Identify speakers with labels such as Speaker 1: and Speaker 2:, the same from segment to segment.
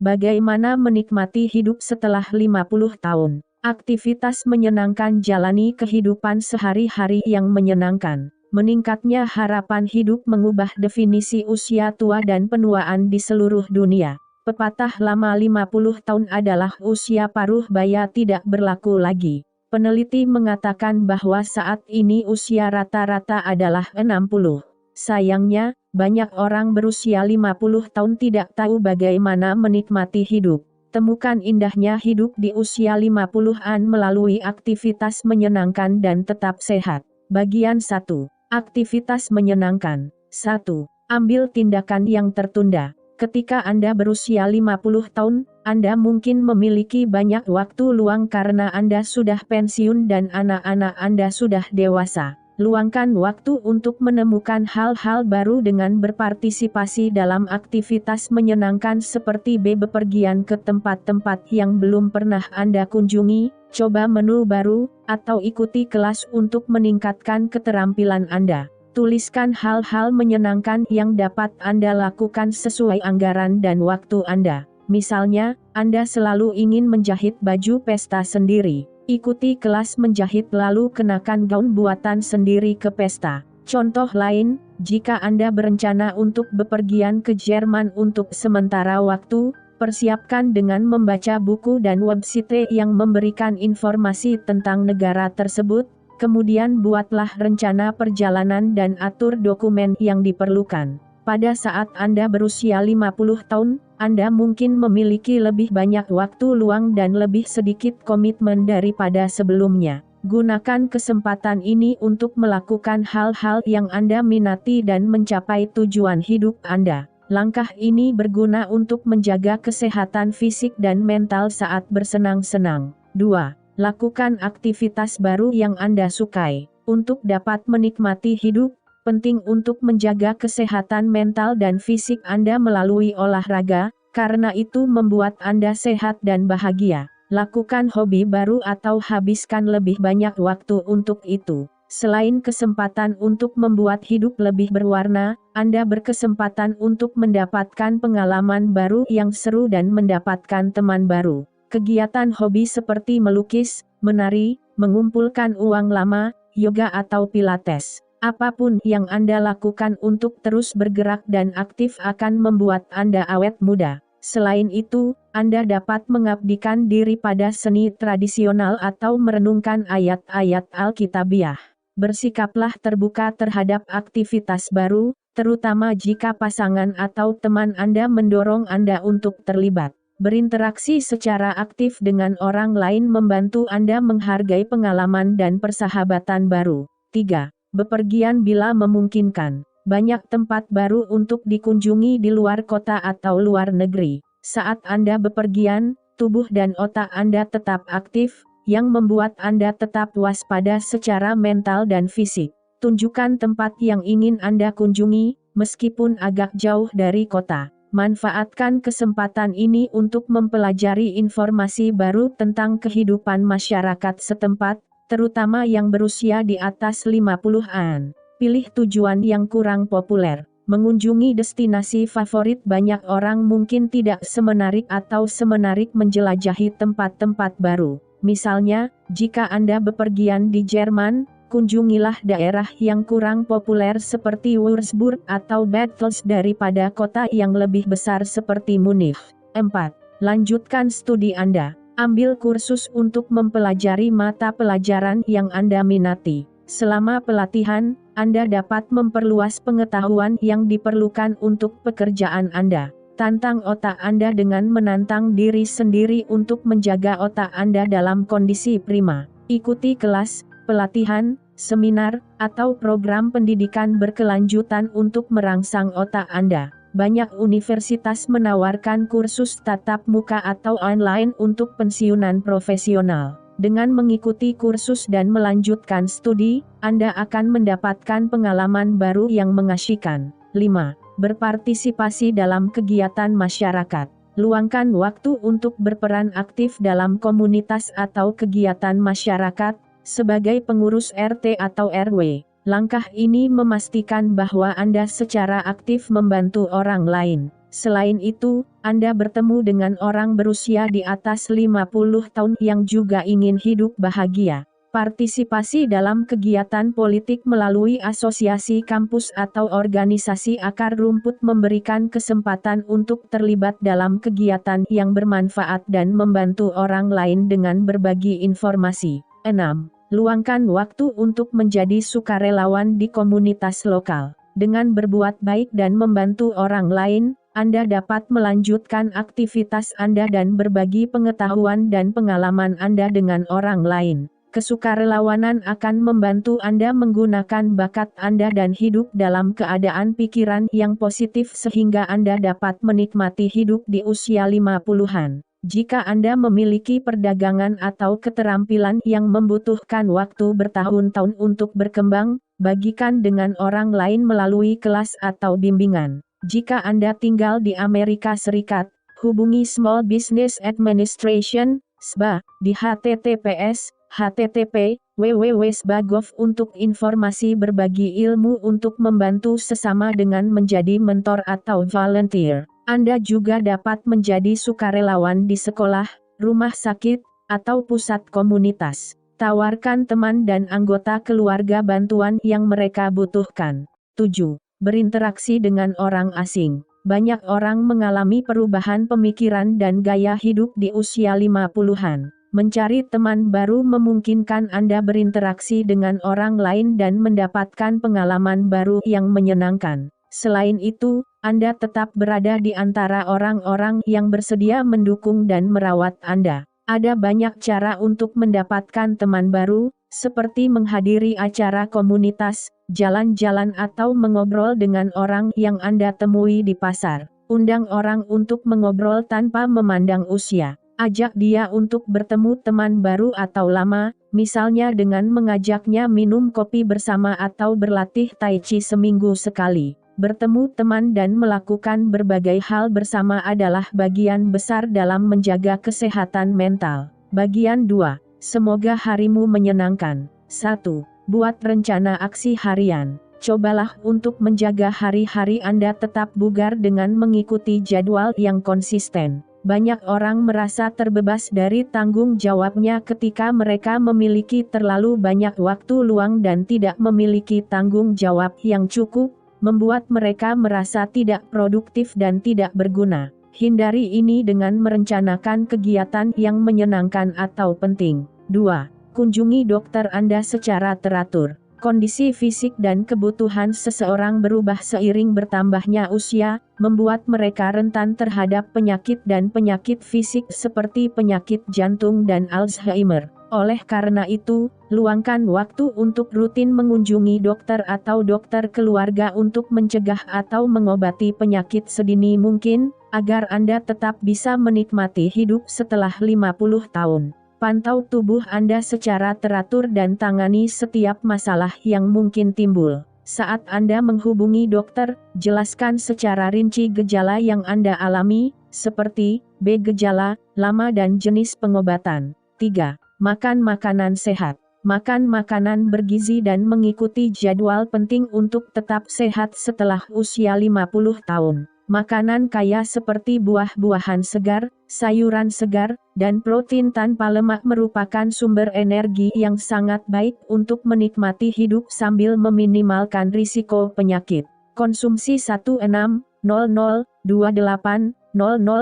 Speaker 1: Bagaimana menikmati hidup setelah 50 tahun? Aktivitas menyenangkan, jalani kehidupan sehari-hari yang menyenangkan. Meningkatnya harapan hidup mengubah definisi usia tua dan penuaan di seluruh dunia. Pepatah lama 50 tahun adalah usia paruh baya tidak berlaku lagi. Peneliti mengatakan bahwa saat ini usia rata-rata adalah 60. Sayangnya, banyak orang berusia 50 tahun tidak tahu bagaimana menikmati hidup. Temukan indahnya hidup di usia 50-an melalui aktivitas menyenangkan dan tetap sehat. Bagian 1. Aktivitas menyenangkan. 1. Ambil tindakan yang tertunda. Ketika Anda berusia 50 tahun, Anda mungkin memiliki banyak waktu luang karena Anda sudah pensiun dan anak-anak Anda sudah dewasa. Luangkan waktu untuk menemukan hal-hal baru dengan berpartisipasi dalam aktivitas menyenangkan seperti bepergian ke tempat-tempat yang belum pernah Anda kunjungi, coba menu baru, atau ikuti kelas untuk meningkatkan keterampilan Anda. Tuliskan hal-hal menyenangkan yang dapat Anda lakukan sesuai anggaran dan waktu Anda. Misalnya, Anda selalu ingin menjahit baju pesta sendiri. Ikuti kelas menjahit lalu kenakan gaun buatan sendiri ke pesta. Contoh lain, jika Anda berencana untuk bepergian ke Jerman untuk sementara waktu, persiapkan dengan membaca buku dan website yang memberikan informasi tentang negara tersebut, kemudian buatlah rencana perjalanan dan atur dokumen yang diperlukan. Pada saat Anda berusia 50 tahun, Anda mungkin memiliki lebih banyak waktu luang dan lebih sedikit komitmen daripada sebelumnya. Gunakan kesempatan ini untuk melakukan hal-hal yang Anda minati dan mencapai tujuan hidup Anda. Langkah ini berguna untuk menjaga kesehatan fisik dan mental saat bersenang-senang. 2. Lakukan aktivitas baru yang Anda sukai. Untuk dapat menikmati hidup, penting untuk menjaga kesehatan mental dan fisik Anda melalui olahraga, karena itu membuat Anda sehat dan bahagia. Lakukan hobi baru atau habiskan lebih banyak waktu untuk itu. Selain kesempatan untuk membuat hidup lebih berwarna, Anda berkesempatan untuk mendapatkan pengalaman baru yang seru dan mendapatkan teman baru. Kegiatan hobi seperti melukis, menari, mengumpulkan uang lama, yoga atau pilates. Apapun yang Anda lakukan untuk terus bergerak dan aktif akan membuat Anda awet muda. Selain itu, Anda dapat mengabdikan diri pada seni tradisional atau merenungkan ayat-ayat Alkitabiah. Bersikaplah terbuka terhadap aktivitas baru, terutama jika pasangan atau teman Anda mendorong Anda untuk terlibat. Berinteraksi secara aktif dengan orang lain membantu Anda menghargai pengalaman dan persahabatan baru. 3. Bepergian bila memungkinkan. Banyak tempat baru untuk dikunjungi di luar kota atau luar negeri. Saat Anda bepergian, tubuh dan otak Anda tetap aktif, yang membuat Anda tetap waspada secara mental dan fisik. Tunjukkan tempat yang ingin Anda kunjungi, meskipun agak jauh dari kota. Manfaatkan kesempatan ini untuk mempelajari informasi baru tentang kehidupan masyarakat setempat, terutama yang berusia di atas 50-an. Pilih tujuan yang kurang populer. Mengunjungi destinasi favorit banyak orang mungkin tidak semenarik atau semenarik menjelajahi tempat-tempat baru. Misalnya, jika Anda bepergian di Jerman, kunjungilah daerah yang kurang populer seperti Würzburg atau Bettels daripada kota yang lebih besar seperti Munich. 4. Lanjutkan studi Anda. Ambil kursus untuk mempelajari mata pelajaran yang Anda minati. Selama pelatihan, Anda dapat memperluas pengetahuan yang diperlukan untuk pekerjaan Anda. Tantang otak Anda dengan menantang diri sendiri untuk menjaga otak Anda dalam kondisi prima. Ikuti kelas, pelatihan, seminar, atau program pendidikan berkelanjutan untuk merangsang otak Anda. Banyak universitas menawarkan kursus tatap muka atau online untuk pensiunan profesional. Dengan mengikuti kursus dan melanjutkan studi, Anda akan mendapatkan pengalaman baru yang mengasyikkan. 5. Berpartisipasi dalam kegiatan masyarakat. Luangkan waktu untuk berperan aktif dalam komunitas atau kegiatan masyarakat, sebagai pengurus RT atau RW. Langkah ini memastikan bahwa Anda secara aktif membantu orang lain. Selain itu, Anda bertemu dengan orang berusia di atas 50 tahun yang juga ingin hidup bahagia. Partisipasi dalam kegiatan politik melalui asosiasi kampus atau organisasi akar rumput memberikan kesempatan untuk terlibat dalam kegiatan yang bermanfaat dan membantu orang lain dengan berbagi informasi. 6. Luangkan waktu untuk menjadi sukarelawan di komunitas lokal. Dengan berbuat baik dan membantu orang lain, Anda dapat melanjutkan aktivitas Anda dan berbagi pengetahuan dan pengalaman Anda dengan orang lain. Kesukarelawanan akan membantu Anda menggunakan bakat Anda dan hidup dalam keadaan pikiran yang positif sehingga Anda dapat menikmati hidup di usia 50-an. Jika Anda memiliki perdagangan atau keterampilan yang membutuhkan waktu bertahun-tahun untuk berkembang, bagikan dengan orang lain melalui kelas atau bimbingan. Jika Anda tinggal di Amerika Serikat, hubungi Small Business Administration, SBA, di https://www.sba.gov untuk informasi berbagi ilmu untuk membantu sesama dengan menjadi mentor atau volunteer. Anda juga dapat menjadi sukarelawan di sekolah, rumah sakit, atau pusat komunitas. Tawarkan teman dan anggota keluarga bantuan yang mereka butuhkan. 7. Berinteraksi dengan orang asing. Banyak orang mengalami perubahan pemikiran dan gaya hidup di usia 50-an. Mencari teman baru memungkinkan Anda berinteraksi dengan orang lain dan mendapatkan pengalaman baru yang menyenangkan. Selain itu, Anda tetap berada di antara orang-orang yang bersedia mendukung dan merawat Anda. Ada banyak cara untuk mendapatkan teman baru, seperti menghadiri acara komunitas, jalan-jalan atau mengobrol dengan orang yang Anda temui di pasar. Undang orang untuk mengobrol tanpa memandang usia. Ajak dia untuk bertemu teman baru atau lama, misalnya dengan mengajaknya minum kopi bersama atau berlatih tai chi seminggu sekali. Bertemu teman dan melakukan berbagai hal bersama adalah bagian besar dalam menjaga kesehatan mental. Bagian 2. Semoga harimu menyenangkan. 1. Buat rencana aksi harian. Cobalah untuk menjaga hari-hari Anda tetap bugar dengan mengikuti jadwal yang konsisten. Banyak orang merasa terbebas dari tanggung jawabnya ketika mereka memiliki terlalu banyak waktu luang dan tidak memiliki tanggung jawab yang cukup, membuat mereka merasa tidak produktif dan tidak berguna. Hindari ini dengan merencanakan kegiatan yang menyenangkan atau penting. 2. Kunjungi dokter Anda secara teratur. Kondisi fisik dan kebutuhan seseorang berubah seiring bertambahnya usia, membuat mereka rentan terhadap penyakit dan penyakit fisik seperti penyakit jantung dan Alzheimer. Oleh karena itu, luangkan waktu untuk rutin mengunjungi dokter atau dokter keluarga untuk mencegah atau mengobati penyakit sedini mungkin, agar Anda tetap bisa menikmati hidup setelah 50 tahun. Pantau tubuh Anda secara teratur dan tangani setiap masalah yang mungkin timbul. Saat Anda menghubungi dokter, jelaskan secara rinci gejala yang Anda alami, seperti B. Gejala, lama dan jenis pengobatan. 3. Makan makanan sehat. Makan makanan bergizi dan mengikuti jadwal penting untuk tetap sehat setelah usia 50 tahun. Makanan kaya seperti buah-buahan segar, sayuran segar, dan protein tanpa lemak merupakan sumber energi yang sangat baik untuk menikmati hidup sambil meminimalkan risiko penyakit. Konsumsi 1600-2800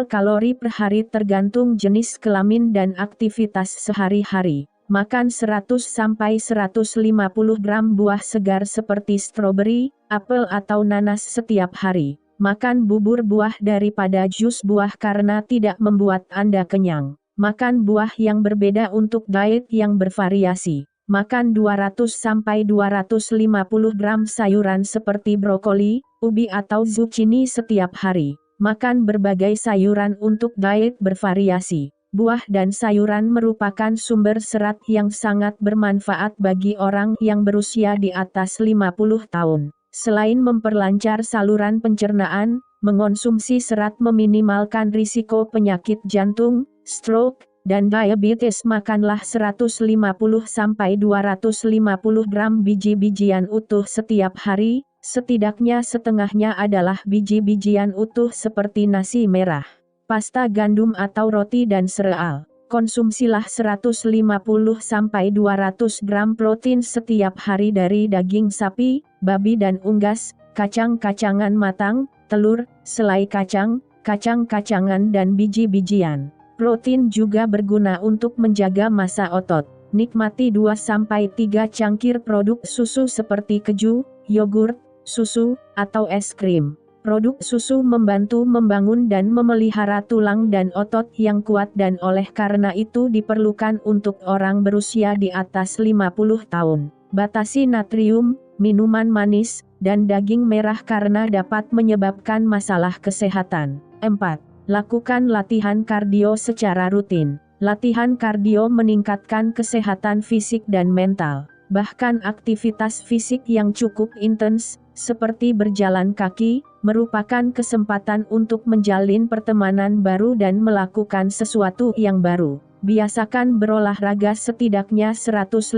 Speaker 1: kalori per hari tergantung jenis kelamin dan aktivitas sehari-hari. Makan 100-150 gram buah segar seperti stroberi, apel atau nanas setiap hari. Makan bubur buah daripada jus buah karena tidak membuat Anda kenyang. Makan buah yang berbeda untuk diet yang bervariasi. Makan 200-250 gram sayuran seperti brokoli, ubi atau zucchini setiap hari. Makan berbagai sayuran untuk diet bervariasi. Buah dan sayuran merupakan sumber serat yang sangat bermanfaat bagi orang yang berusia di atas 50 tahun. Selain memperlancar saluran pencernaan, mengonsumsi serat meminimalkan risiko penyakit jantung, stroke, dan diabetes, makanlah 150-250 gram biji-bijian utuh setiap hari, setidaknya setengahnya adalah biji-bijian utuh seperti nasi merah, pasta gandum atau roti dan sereal. Konsumsilah 150-200 gram protein setiap hari dari daging sapi, babi dan unggas, kacang-kacangan matang, telur, selai kacang, kacang-kacangan dan biji-bijian. Protein juga berguna untuk menjaga massa otot. Nikmati 2-3 cangkir produk susu seperti keju, yogurt, susu, atau es krim. Produk susu membantu membangun dan memelihara tulang dan otot yang kuat dan oleh karena itu diperlukan untuk orang berusia di atas 50 tahun. Batasi natrium, minuman manis, dan daging merah karena dapat menyebabkan masalah kesehatan. 4. Lakukan latihan kardio secara rutin. Latihan kardio meningkatkan kesehatan fisik dan mental. Bahkan aktivitas fisik yang cukup intens, seperti berjalan kaki, merupakan kesempatan untuk menjalin pertemanan baru dan melakukan sesuatu yang baru. Biasakan berolahraga setidaknya 150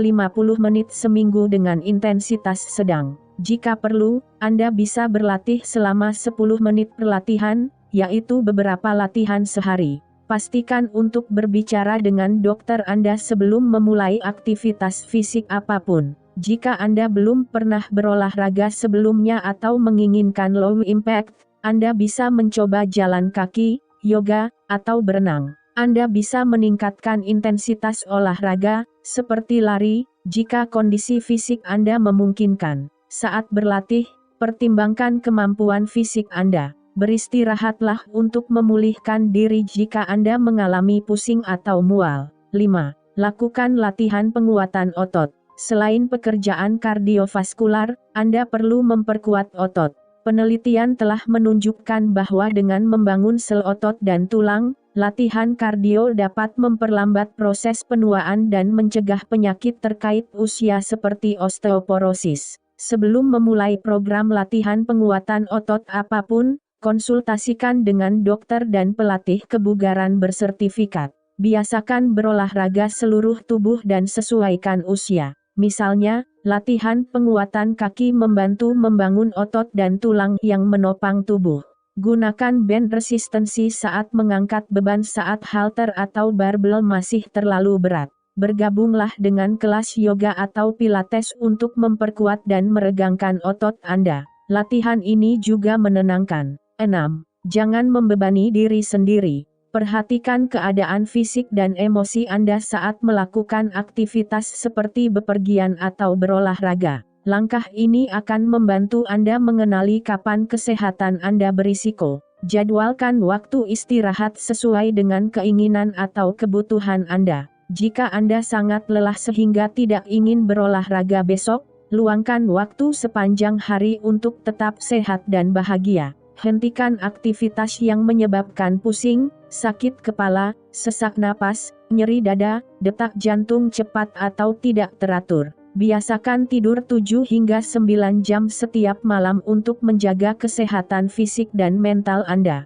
Speaker 1: menit seminggu dengan intensitas sedang. Jika perlu, Anda bisa berlatih selama 10 menit per latihan, yaitu beberapa latihan sehari. Pastikan untuk berbicara dengan dokter Anda sebelum memulai aktivitas fisik apapun. Jika Anda belum pernah berolahraga sebelumnya atau menginginkan low impact, Anda bisa mencoba jalan kaki, yoga, atau berenang. Anda bisa meningkatkan intensitas olahraga, seperti lari, jika kondisi fisik Anda memungkinkan. Saat berlatih, pertimbangkan kemampuan fisik Anda. Beristirahatlah untuk memulihkan diri jika Anda mengalami pusing atau mual. 5. Lakukan latihan penguatan otot. Selain pekerjaan kardiovaskular, Anda perlu memperkuat otot. Penelitian telah menunjukkan bahwa dengan membangun sel otot dan tulang, latihan kardio dapat memperlambat proses penuaan dan mencegah penyakit terkait usia seperti osteoporosis. Sebelum memulai program latihan penguatan otot apapun, konsultasikan dengan dokter dan pelatih kebugaran bersertifikat. Biasakan berolahraga seluruh tubuh dan sesuaikan usia. Misalnya, latihan penguatan kaki membantu membangun otot dan tulang yang menopang tubuh. Gunakan band resistensi saat mengangkat beban saat halter atau barbel masih terlalu berat. Bergabunglah dengan kelas yoga atau pilates untuk memperkuat dan meregangkan otot Anda. Latihan ini juga menenangkan. 6. Jangan membebani diri sendiri. Perhatikan keadaan fisik dan emosi Anda saat melakukan aktivitas seperti bepergian atau berolahraga. Langkah ini akan membantu Anda mengenali kapan kesehatan Anda berisiko. Jadwalkan waktu istirahat sesuai dengan keinginan atau kebutuhan Anda. Jika Anda sangat lelah sehingga tidak ingin berolahraga besok, luangkan waktu sepanjang hari untuk tetap sehat dan bahagia. Hentikan aktivitas yang menyebabkan pusing, sakit kepala, sesak napas, nyeri dada, detak jantung cepat atau tidak teratur. Biasakan tidur 7 hingga 9 jam setiap malam untuk menjaga kesehatan fisik dan mental Anda.